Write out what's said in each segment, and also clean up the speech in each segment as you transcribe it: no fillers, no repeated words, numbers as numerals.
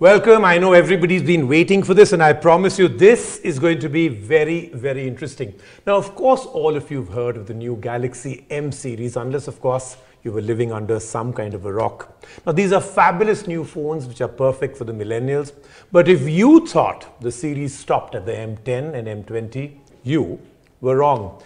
Welcome. I know everybody's been waiting for this, and I promise you this is going to be very, very interesting. Now, of course, all of you have heard of the new Galaxy M series, unless, of course, you were living under some kind of a rock. Now, these are fabulous new phones which are perfect for the millennials. But if you thought the series stopped at the M10 and M20, you were wrong.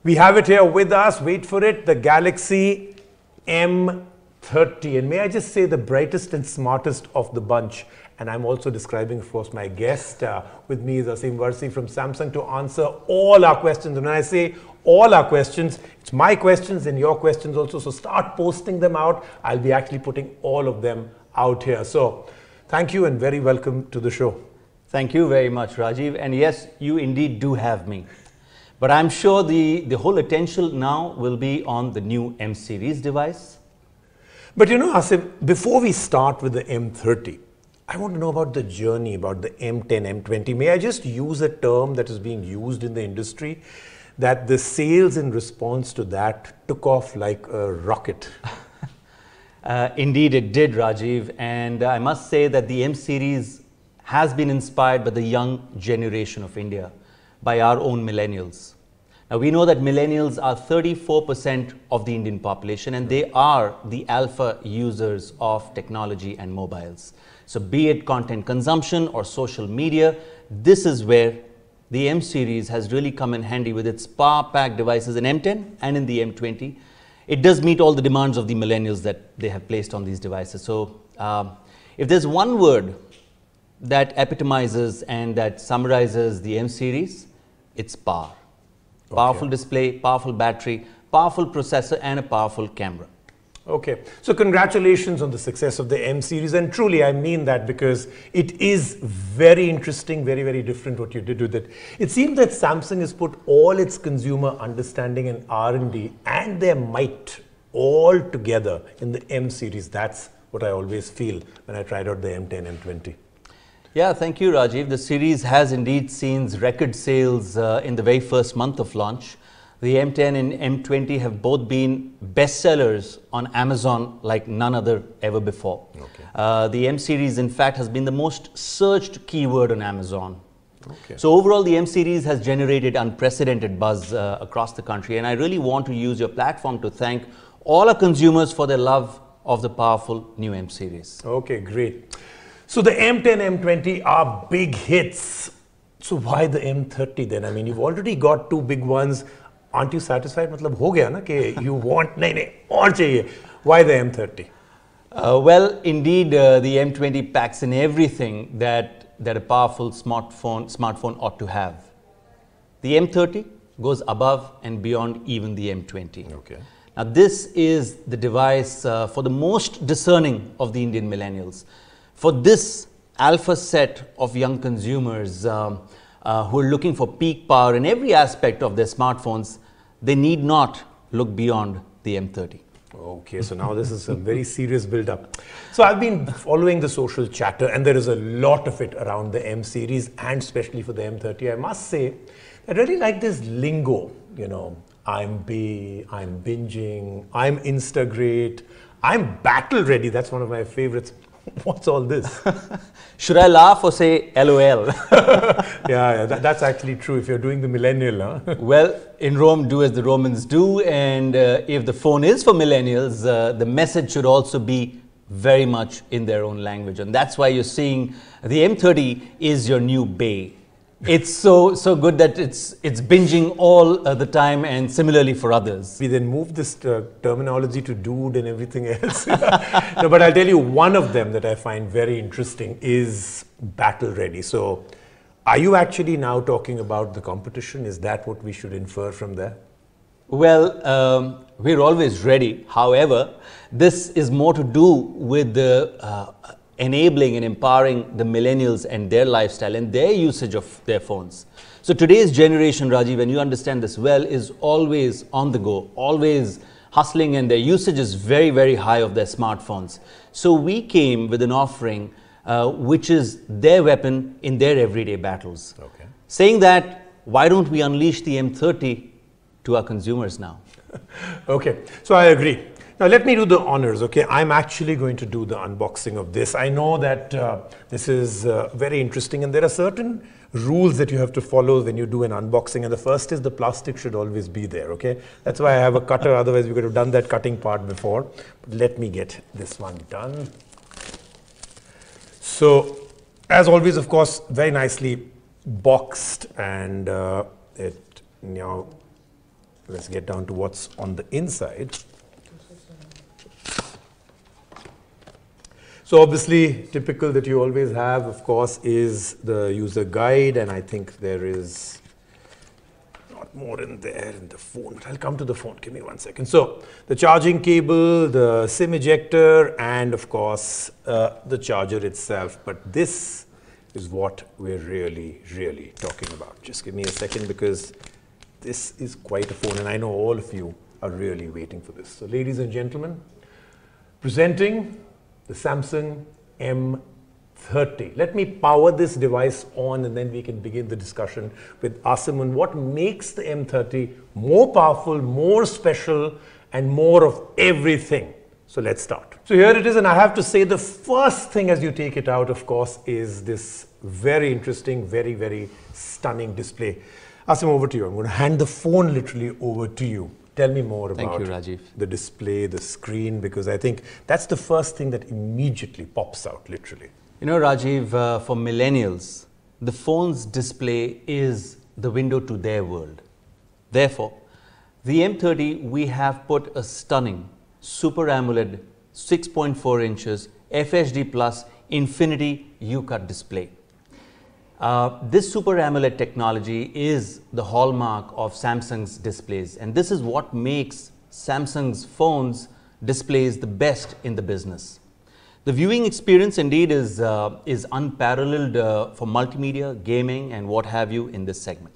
We have it here with us. Wait for it. The Galaxy M30. And may I just say the brightest and smartest of the bunch. And I'm also describing, of course, my guest. With me is Asim Varsi from Samsung to answer all our questions. And when I say all our questions, it's my questions and your questions also. So start posting them out. I'll be actually putting all of them out here. So thank you and very welcome to the show. Thank you very much, Rajiv. And yes, you indeed do have me. But I'm sure the whole attention now will be on the new M series device. But you know, Asim, before we start with the M30, I want to know about the journey, about the M10, M20. May I just use a term that is being used in the industry, that the sales in response to that took off like a rocket? Indeed, it did, Rajiv. And I must say that the M series has been inspired by the young generation of India, by our own millennials. Now, we know that millennials are 34% of the Indian population, and they are the alpha users of technology and mobiles. So be it content consumption or social media, this is where the M series has really come in handy with its power-packed devices in M10 and in the M20. It does meet all the demands of the millennials that they have placed on these devices. So if there's one word that epitomizes and that summarizes the M series, it's power. Okay. Powerful display, powerful battery, powerful processor, and a powerful camera. Okay, so congratulations on the success of the M series, and truly I mean that because it is very interesting, very, very different what you did with it. It seems that Samsung has put all its consumer understanding and R&D and their might all together in the M series. That's what I always feel when I tried out the M10, M20. Yeah, thank you, Rajiv. The series has indeed seen record sales in the very first month of launch. The M10 and M20 have both been bestsellers on Amazon like none other ever before. Okay. The M series, in fact, has been the most searched keyword on Amazon. Okay. So overall, the M series has generated unprecedented buzz across the country. And I really want to use your platform to thank all our consumers for their love of the powerful new M series. Okay, great. So the M10, M20 are big hits. So why the M30 then? I mean, you've already got two big ones. Aren't you satisfied? मतलब हो गया ना कि you want नहीं और चाहिए. Why the M30? Well, indeed, the M20 packs in everything that a powerful smartphone ought to have. The M30 goes above and beyond even the M20. Okay. Now, this is the device for the most discerning of the Indian millennials. For this alpha set of young consumers who are looking for peak power in every aspect of their smartphones, they need not look beyond the M30. Okay, so now this is a very serious build-up. So I've been following the social chatter, and there is a lot of it around the M series, and especially for the M30. I must say, I really like this lingo. You know, I'm binging, I'm Instagreat, I'm battle ready. That's one of my favorites. What's all this? Should I laugh or say LOL? Yeah, that's actually true if you're doing the millennial. Huh? Well, in Rome, do as the Romans do. And if the phone is for millennials, the message should also be very much in their own language. And that's why you're seeing the M30 is your new bae. It's so good that it's binging all the time, and similarly for others. We then move this terminology to dude and everything else. No, but I'll tell you one of them that I find very interesting is battle ready. So are you actually now talking about the competition? Is that what we should infer from there? Well, we're always ready. However, this is more to do with the enabling and empowering the millennials and their lifestyle and their usage of their phones. So today's generation, Rajiv, when you understand this well, is always on the go, always hustling, and their usage is very, very high of their smartphones. So we came with an offering which is their weapon in their everyday battles. Okay. Saying that, why don't we unleash the M30 to our consumers now? Okay, so I agree. Now let me do the honors, okay? I'm actually going to do the unboxing of this. I know that this is very interesting, and there are certain rules that you have to follow when you do an unboxing, and the first is the plastic should always be there, okay? That's why I have a cutter, otherwise we could have done that cutting part before. But let me get this one done. So, as always, of course, very nicely boxed, and now let's get down to what's on the inside. So obviously, typical that you always have, of course, is the user guide, and I think there is not more in there in the phone, but I'll come to the phone. Give me 1 second. So the charging cable, the SIM ejector, and of course, the charger itself. But this is what we're really talking about. Just give me a second, because this is quite a phone, and I know all of you are really waiting for this. So ladies and gentlemen, presenting the Samsung M30. Let me power this device on, and then we can begin the discussion with Maasin on what makes the M30 more powerful, more special, and more of everything. So let's start. So here it is, and I have to say the first thing as you take it out, of course, is this very interesting, very stunning display. Maasin, over to you. I'm going to hand the phone literally over to you. Tell me more about the display, the screen, because I think that's the first thing that immediately pops out, literally. You know, Rajiv, for millennials, the phone's display is the window to their world. Therefore, the M30, we have put a stunning Super AMOLED 6.4 inches FHD Plus Infinity U-Cut display. This Super AMOLED technology is the hallmark of Samsung's displays, and this is what makes Samsung's phones displays the best in the business. The viewing experience indeed is unparalleled for multimedia, gaming, and what have you in this segment.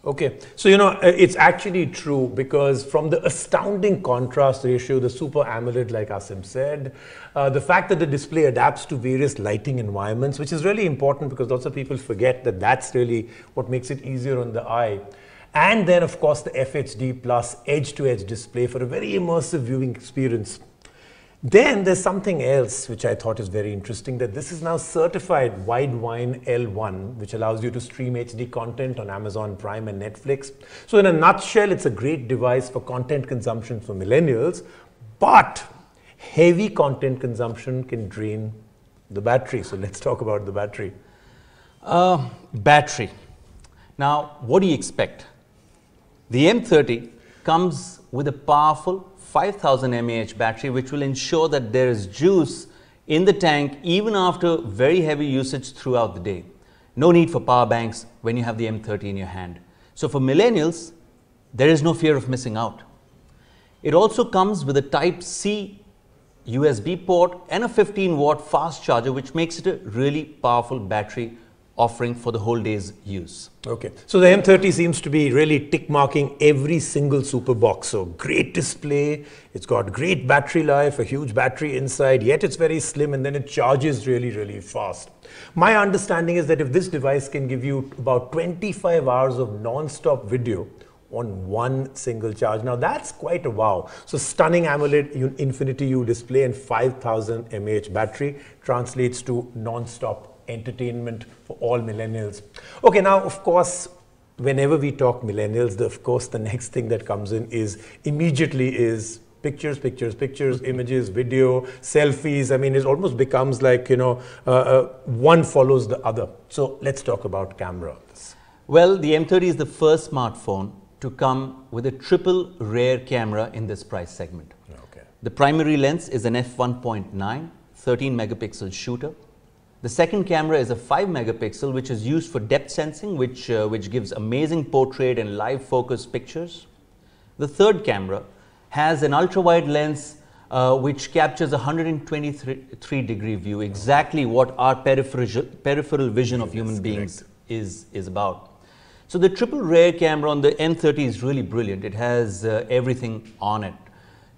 Okay, so you know, it's actually true, because from the astounding contrast ratio, the Super AMOLED, like Maasin said, the fact that the display adapts to various lighting environments, which is really important, because lots of people forget that that's really what makes it easier on the eye. And then, of course, the FHD Plus edge-to-edge display for a very immersive viewing experience. Then there's something else which I thought is very interesting, that this is now certified Widevine L1, which allows you to stream HD content on Amazon Prime and Netflix. So in a nutshell, it's a great device for content consumption for millennials, but heavy content consumption can drain the battery. So let's talk about the battery. Battery. Now, what do you expect? The M30 comes with a powerful 5000 mAh battery, which will ensure that there is juice in the tank even after very heavy usage throughout the day. No need for power banks when you have the M30 in your hand. So for millennials, there is no fear of missing out. It also comes with a Type-C USB port and a 15-watt fast charger, which makes it a really powerful battery offering for the whole day's use. Okay, so the M30 seems to be really tick marking every single super box. So great display, it's got great battery life, a huge battery inside, yet it's very slim, and then it charges really fast. My understanding is that if this device can give you about 25 hours of non-stop video on one single charge, now that's quite a wow. So stunning AMOLED Infinity U display and 5000 mAh battery translates to non-stop entertainment for all millennials. Okay, now of course, whenever we talk millennials, of course the next thing that comes in is immediately is pictures, images, video, selfies. I mean, it almost becomes like, you know, one follows the other. So let's talk about camera. Well, the M30 is the first smartphone to come with a triple rear camera in this price segment. Okay. The primary lens is an f1.9 13 megapixel shooter. The second camera is a 5 megapixel, which is used for depth sensing, which gives amazing portrait and live focus pictures. The third camera has an ultra-wide lens which captures a 123-degree view, exactly what our peripheral vision of human beings is about. So the triple rear camera on the M30 is really brilliant. It has everything on it.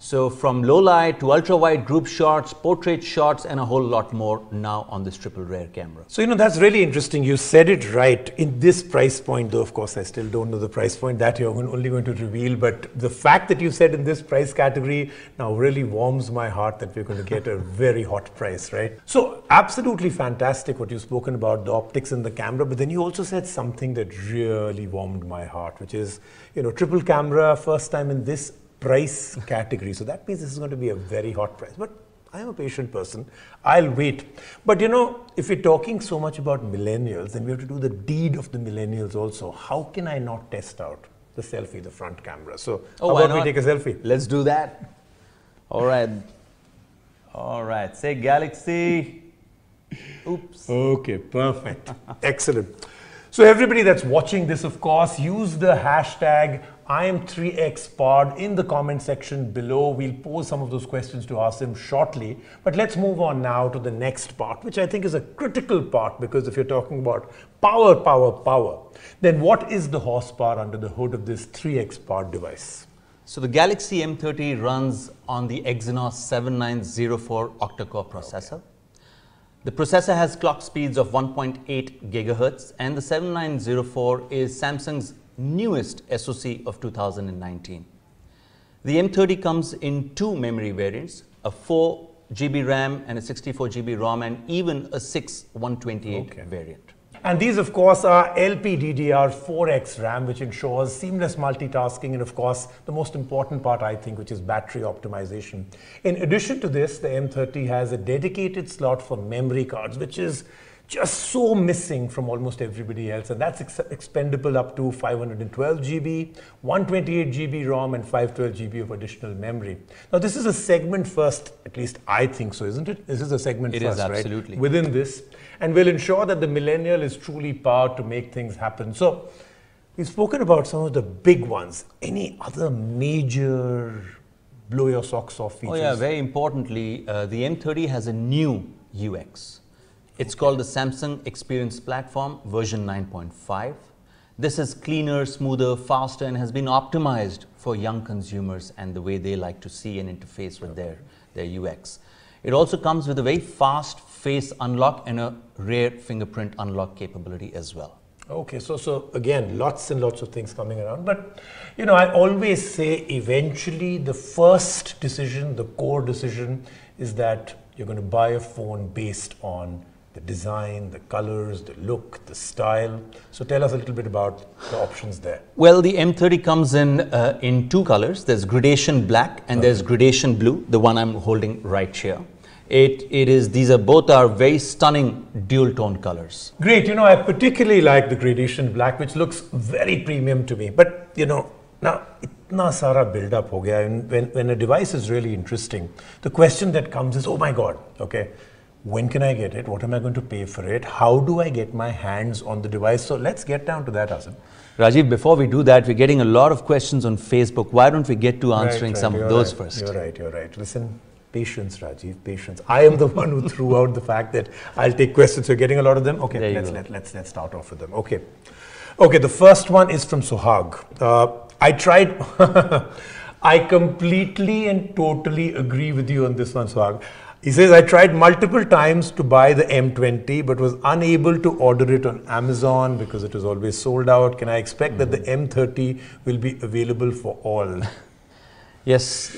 So from low light to ultra wide group shots, portrait shots, and a whole lot more now on this triple rare camera. So, that's really interesting. You said it right. In this price point, though, of course, I still don't know the price point that you're only going to reveal. But the fact that you said in this price category now really warms my heart that we're going to get a very hot price, right? So, absolutely fantastic what you've spoken about, the optics in the camera. But then you also said something that really warmed my heart, which is, triple camera, first time in this price category. So that means this is going to be a very hot price. But I am a patient person. I'll wait. But if we're talking so much about millennials, then we have to do the deed of the millennials also. How can I not test out the selfie, the front camera? So how about we take a selfie? Let's do that. All right. All right. Say Galaxy. Oops. Okay, perfect. Excellent. So everybody that's watching this, of course, use the hashtag IM3XPod in the comment section below. We'll pose some of those questions to Maasin shortly. But let's move on now to the next part, which I think is a critical part, because if you're talking about power, then what is the horsepower under the hood of this 3XPod device? So the Galaxy M30 runs on the Exynos 7904 octa-core processor. Okay. The processor has clock speeds of 1.8 gigahertz, and the 7904 is Samsung's newest SoC of 2019. The M30 comes in two memory variants, a 4 GB RAM and a 64 GB ROM, and even a 6 128 variant. And these, of course, are LPDDR4X RAM, which ensures seamless multitasking, and of course, the most important part, I think, which is battery optimization. In addition to this, the M30 has a dedicated slot for memory cards, which is just so missing from almost everybody else, and that's expendable up to 512 GB, 128 GB ROM, and 512 GB of additional memory. Now, this is a segment first, at least I think so, isn't it? This is a segment first, right? It is, absolutely. Within this, and will ensure that the millennial is truly powered to make things happen. So, we've spoken about some of the big ones. Any other major blow your socks off features? Oh yeah, very importantly, the M30 has a new UX. It's called the Samsung Experience Platform version 9.5. This is cleaner, smoother, faster, and has been optimized for young consumers and the way they like to see and interface with their UX. It also comes with a very fast face unlock and a rear fingerprint unlock capability as well. Okay, so again, lots and lots of things coming around. But, I always say eventually the first decision, the core decision, is that you're going to buy a phone based on the design, the colors, the look, the style. So tell us a little bit about the options there. Well, the M30 comes in two colors. There's gradation black and there's gradation blue, the one I'm holding right here. These are both very stunning dual tone colors. Great. I particularly like the gradation black, which looks very premium to me. But, now itna sara build up ho gaya. And when a device is really interesting, the question that comes is, oh my God, okay, when can I get it? What am I going to pay for it? How do I get my hands on the device? So let's get down to that, Maasin. Rajiv, before we do that, we're getting a lot of questions on Facebook. Why don't we get to answering some of those first? You're right. Listen, patience, Rajiv, patience. I am the one who threw out the fact that I'll take questions. You're getting a lot of them? Okay, let's start off with them. Okay, the first one is from Sohag. I tried... I completely and totally agree with you on this one, Sohag. He says, I tried multiple times to buy the M20, but was unable to order it on Amazon because it was always sold out. Can I expect that the M30 will be available for all? Yes.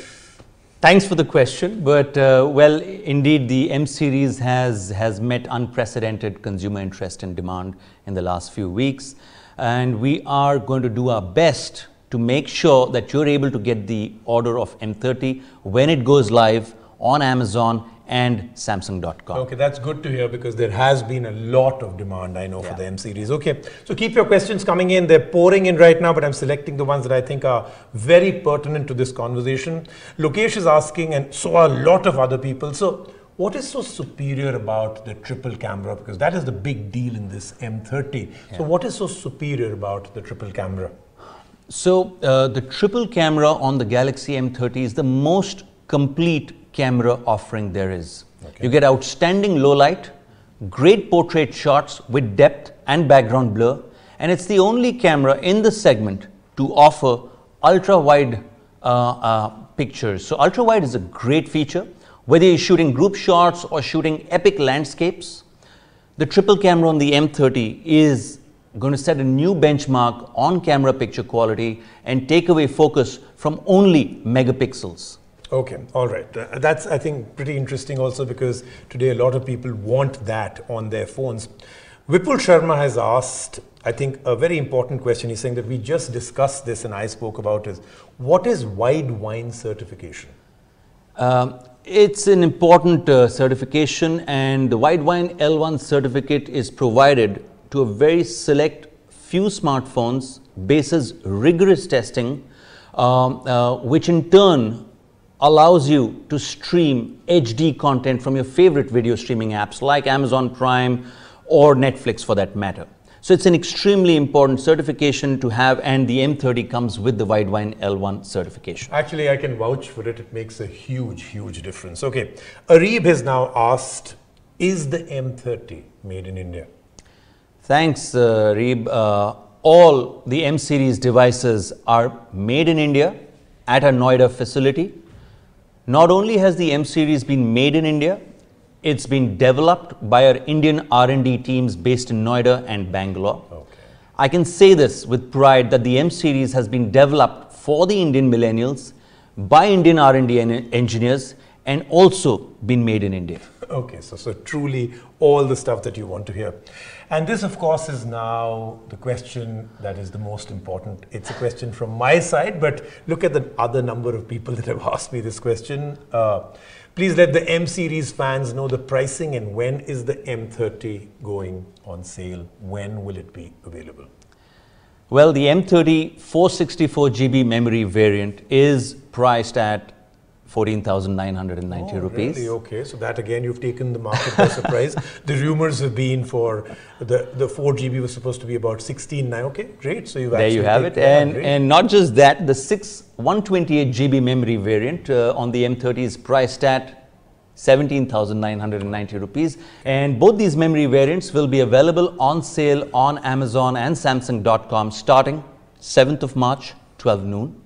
Thanks for the question. But, well, indeed, the M series has met unprecedented consumer interest and demand in the last few weeks. And we are going to do our best to make sure that you're able to get the order of M30 when it goes live on Amazon and Samsung.com. Okay, that's good to hear because there has been a lot of demand, I know, for the M series. Okay, so keep your questions coming in. They're pouring in right now, but I'm selecting the ones that I think are very pertinent to this conversation. Lokesh is asking, and so are a lot of other people. So what is so superior about the triple camera? Because that is the big deal in this M30. So what is so superior about the triple camera? So the triple camera on the Galaxy M30 is the most complete camera offering there is. You get outstanding low light, great portrait shots with depth and background blur, and it's the only camera in the segment to offer ultra wide pictures. So ultra wide is a great feature, whether you're shooting group shots or shooting epic landscapes. The triple camera on the M30 is going to set a new benchmark on camera picture quality and take away focus from only megapixels. Okay, all right. That's, I think, pretty interesting also, because today a lot of people want that on their phones. Vipul Sharma has asked, I think, a very important question. He's saying that we just discussed this and I spoke about is, what is wide wine certification? It's an important certification, and the Widevine L1 certificate is provided to a very select few smartphones, bases rigorous testing, which in turn allows you to stream HD content from your favorite video streaming apps like Amazon Prime or Netflix for that matter. So it's an extremely important certification to have, and the M30 comes with the Widevine L1 certification. Actually, I can vouch for it. It makes a huge, huge difference. Okay, Areeb has now asked, is the M30 made in India? Thanks, Reeb. All the M series devices are made in India at our Noida facility. Not only has the M series been made in India, it's been developed by our Indian R&D teams based in Noida and Bangalore. Okay. I can say this with pride that the M series has been developed for the Indian millennials by Indian R&D engineers and also been made in India. Okay, so truly all the stuff that you want to hear. And this, of course, is now the question that is the most important. It's a question from my side, but look at the other number of people that have asked me this question. Please let the M series fans know the pricing, and when is the M30 going on sale? When will it be available? Well, the M30 464 GB memory variant is priced at 14,990 rupees. Really? Okay, so that again, you've taken the market by surprise. The rumors have been for the 4 GB was supposed to be about 16 now. Okay, great. So there you have it. And not just that, the 128 GB memory variant on the M30 is priced at 17,990 rupees. And both these memory variants will be available on sale on Amazon and Samsung.com starting 7th of March, 12 noon.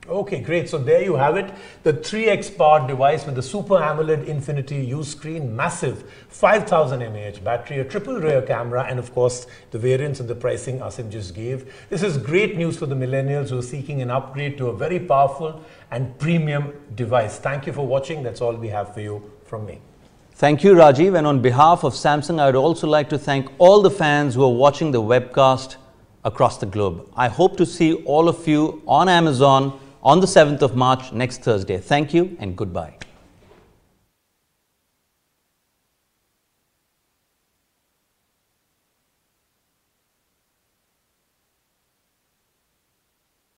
Okay, great. So there you have it. The 3x powered device with the Super AMOLED Infinity U screen, massive 5000 mAh battery, a triple rear camera, and of course the variants and the pricing Asim just gave. This is great news for the millennials who are seeking an upgrade to a very powerful and premium device. Thank you for watching. That's all we have for you from me. Thank you, Rajiv. And on behalf of Samsung, I would also like to thank all the fans who are watching the webcast across the globe. I hope to see all of you on Amazon on the 7th of March next Thursday. Thank you and goodbye.